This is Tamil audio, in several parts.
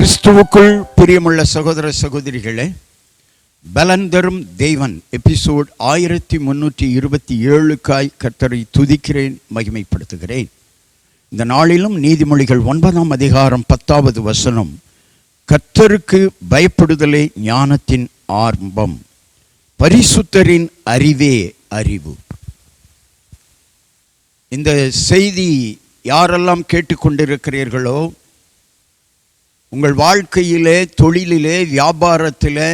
கிறிஸ்துவுக்குள் பிரியமுள்ள சகோதர சகோதரிகளே, பலன் தரும் தேவன் எபிசோட் 1327க்காய் கர்த்தரை துதிக்கிறேன், மகிமைப்படுத்துகிறேன். இந்த நாளிலும் நீதிமொழிகள் 9ஆம் அதிகாரம் 10வது வசனம், கர்த்தருக்கு பயப்படுதலே ஞானத்தின் ஆரம்பம், பரிசுத்தரின் அறிவே அறிவு. இந்த செய்தி யாரெல்லாம் கேட்டுக்கொண்டிருக்கிறீர்களோ, உங்கள் வாழ்க்கையிலே, தொழிலிலே, வியாபாரத்திலே,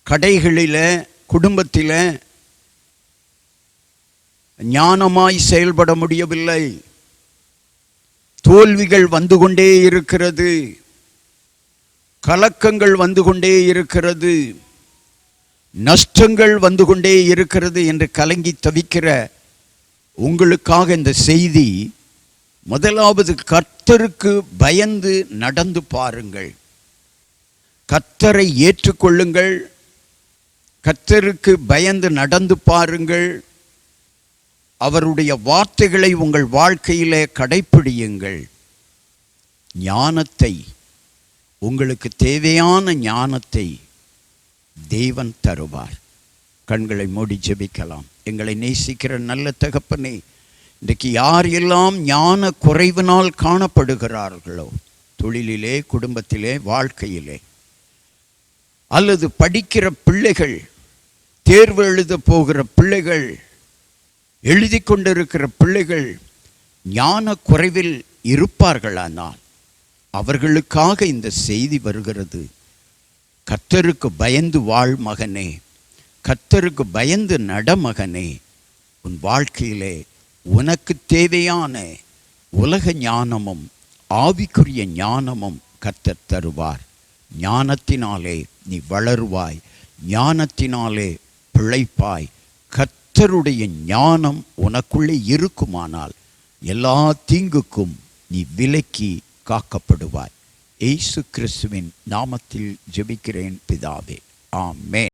கடைகளிலே, குடும்பத்திலே ஞானமாய் செயல்பட முடியவில்லை. தோல்விகள் வந்து கொண்டே இருக்கிறது, கலக்கங்கள் வந்து கொண்டே இருக்கிறது, நஷ்டங்கள் வந்து கொண்டே இருக்கிறது என்று கலங்கி தவிக்கிற உங்களுக்காக இந்த செய்தி. முதலாவது, கர்த்தருக்கு பயந்து நடந்து பாருங்கள். கர்த்தரை ஏற்றுக்கொள்ளுங்கள். கர்த்தருக்கு பயந்து நடந்து பாருங்கள். அவருடைய வார்த்தைகளை உங்கள் வாழ்க்கையிலே கடைப்பிடியுங்கள். ஞானத்தை, உங்களுக்கு தேவையான ஞானத்தை தேவன் தருவார். கண்களை மூடி ஜெபிக்கலாம். எங்களை நேசிக்கிற நல்ல தகப்பனே, இன்றைக்கு யார் எல்லாம் ஞான குறைவினால் காணப்படுகிறார்களோ, தொழிலிலே, குடும்பத்திலே, வாழ்க்கையிலே, அல்லது படிக்கிற பிள்ளைகள், தேர்வு எழுத போகிற பிள்ளைகள், எழுதி கொண்டிருக்கிற பிள்ளைகள் ஞான குறைவில் இருப்பார்களானால் அவர்களுக்காக இந்த செய்தி வருகிறது. கர்த்தருக்கு பயந்து வாழ் மகனே, கர்த்தருக்கு பயந்து நட மகனே. உன் வாழ்க்கையிலே உனக்கு தேவையான உலக ஞானமும் ஆவிக்குரிய ஞானமும் கர்த்தர் தருவார். ஞானத்தினாலே நீ வளருவாய், ஞானத்தினாலே பிழைப்பாய். கர்த்தருடைய ஞானம் உனக்குள்ளே இருக்குமானால் எல்லா தீங்குக்கும் நீ விலக்கி காக்கப்படுவாய். இயேசு கிறிஸ்துவின் நாமத்தில் ஜெபிக்கிறேன் பிதாவே, ஆமென்.